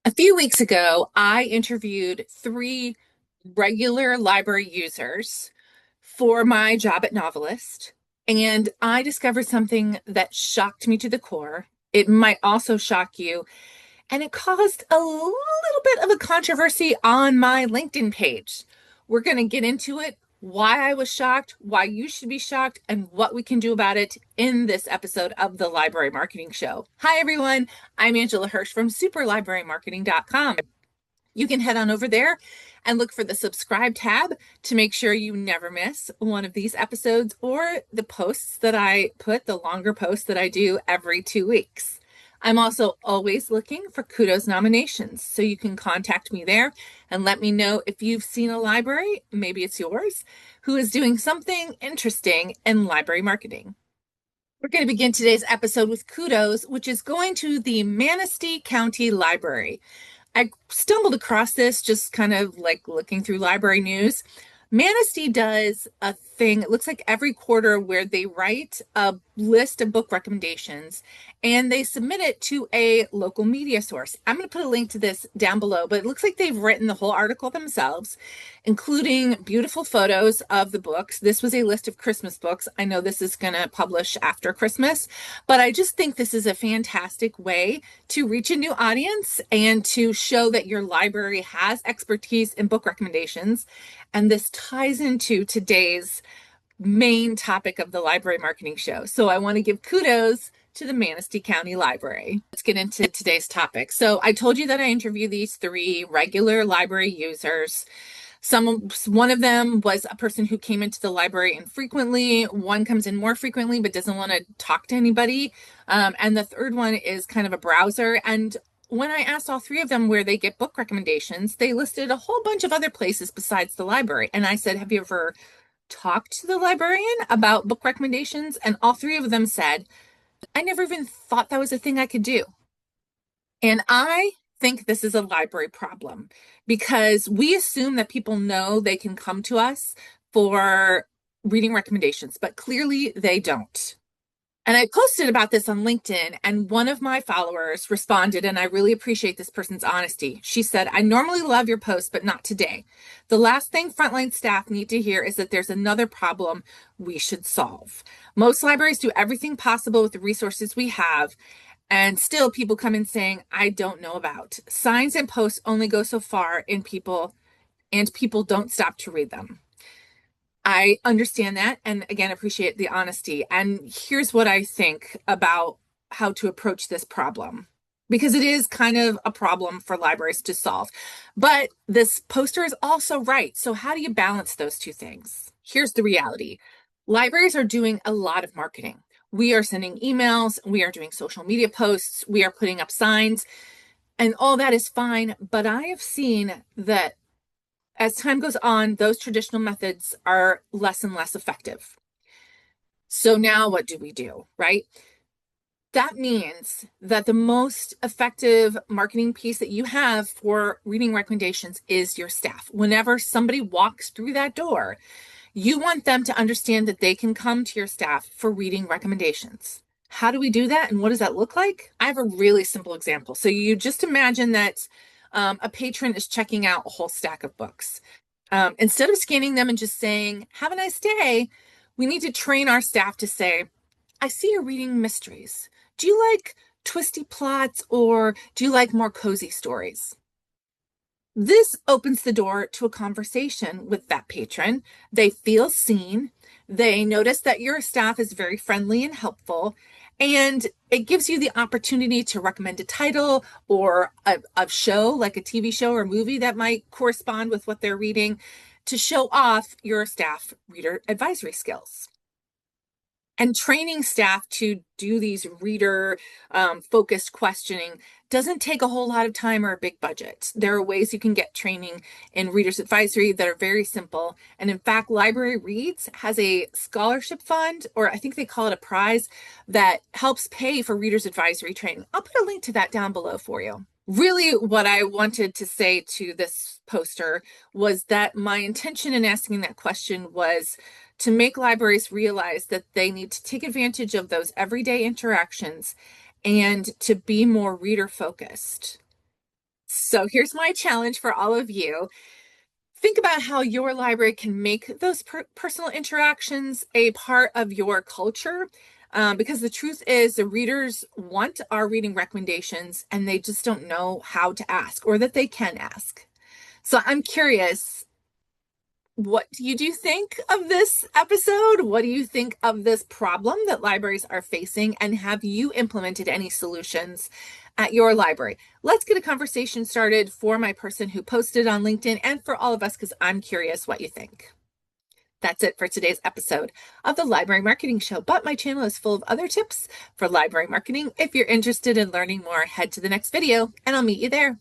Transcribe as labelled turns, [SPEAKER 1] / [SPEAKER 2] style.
[SPEAKER 1] A few weeks ago, I interviewed three regular library users for my job at Novelist, and I discovered something that shocked me to the core. It might also shock you, and it caused a little bit of a controversy on my LinkedIn page. We're going to get into it, why I was shocked, why you should be shocked, and what we can do about it in this episode of the Library Marketing Show. Hi, everyone. I'm Angela Hursh from superlibrarymarketing.com. You can head on over there and look for the subscribe tab to make sure you never miss one of these episodes or the posts that I put, the longer posts that I do every 2 weeks. I'm also always looking for kudos nominations, so you can contact me there and let me know if you've seen a library, maybe it's yours, who is doing something interesting in library marketing. We're going to begin today's episode with kudos, which is going to the Manistee County Library. I stumbled across this just kind of like looking through library news. Manistee does a thing, it looks like every quarter, where they write a list of book recommendations and they submit it to a local media source. I'm going to put a link to this down below, but it looks like they've written the whole article themselves, including beautiful photos of the books. This was a list of Christmas books. I know this is going to publish after Christmas, but I just think this is a fantastic way to reach a new audience and to show that your library has expertise in book recommendations. And this ties into today's main topic of the Library Marketing Show. So I want to give kudos to the Manistee County Library. Let's get into today's topic. So I told you that I interviewed these three regular library users. One of them was a person who came into the library infrequently. One comes in more frequently but doesn't want to talk to anybody. And the third one is kind of a browser. And when I asked all three of them where they get book recommendations, they listed a whole bunch of other places besides the library. And I said, have you ever talked to the librarian about book recommendations? And all three of them said, I never even thought that was a thing I could do. And I think this is a library problem because we assume that people know they can come to us for reading recommendations, but clearly they don't. And I posted about this on LinkedIn, and one of my followers responded, and I really appreciate this person's honesty. She said, I normally love your post, but not today. The last thing frontline staff need to hear is that there's another problem we should solve. Most libraries do everything possible with the resources we have, and still people come in saying, I don't know about. Signs and posts only go so far in people, and people don't stop to read them. I understand that, and again, appreciate the honesty. And here's what I think about how to approach this problem, because it is kind of a problem for libraries to solve. But this poster is also right. So how do you balance those two things? Here's the reality. Libraries are doing a lot of marketing. We are sending emails, we are doing social media posts, we are putting up signs, and all that is fine. But I have seen that as time goes on, those traditional methods are less and less effective. So now what do we do, right? That means that the most effective marketing piece that you have for reading recommendations is your staff. Whenever somebody walks through that door, you want them to understand that they can come to your staff for reading recommendations. How do we do that, and what does that look like? I have a really simple example. So you just imagine that a patron is checking out a whole stack of books. Instead of scanning them and just saying, have a nice day, we need to train our staff to say, I see you're reading mysteries. Do you like twisty plots, or do you like more cozy stories? This opens the door to a conversation with that patron. They feel seen. They notice that your staff is very friendly and helpful, and it gives you the opportunity to recommend a title or a show, like a TV show or a movie that might correspond with what they're reading, to show off your staff reader advisory skills. And training staff to do these reader focused questioning doesn't take a whole lot of time or a big budget. There are ways you can get training in readers advisory that are very simple. And in fact, Library Reads has a scholarship fund, or I think they call it a prize, that helps pay for readers advisory training. I'll put a link to that down below for you. Really, what I wanted to say to this poster was that my intention in asking that question was to make libraries realize that they need to take advantage of those everyday interactions and to be more reader focused. So here's my challenge for all of you. Think about how your library can make those personal interactions a part of your culture. Because the truth is, the readers want our reading recommendations and they just don't know how to ask or that they can ask. So I'm curious, what do you think of this episode? What do you think of this problem that libraries are facing? And have you implemented any solutions at your library? Let's get a conversation started for my person who posted on LinkedIn and for all of us, because I'm curious what you think. That's it for today's episode of the Library Marketing Show, but my channel is full of other tips for library marketing. If you're interested in learning more, head to the next video and I'll meet you there.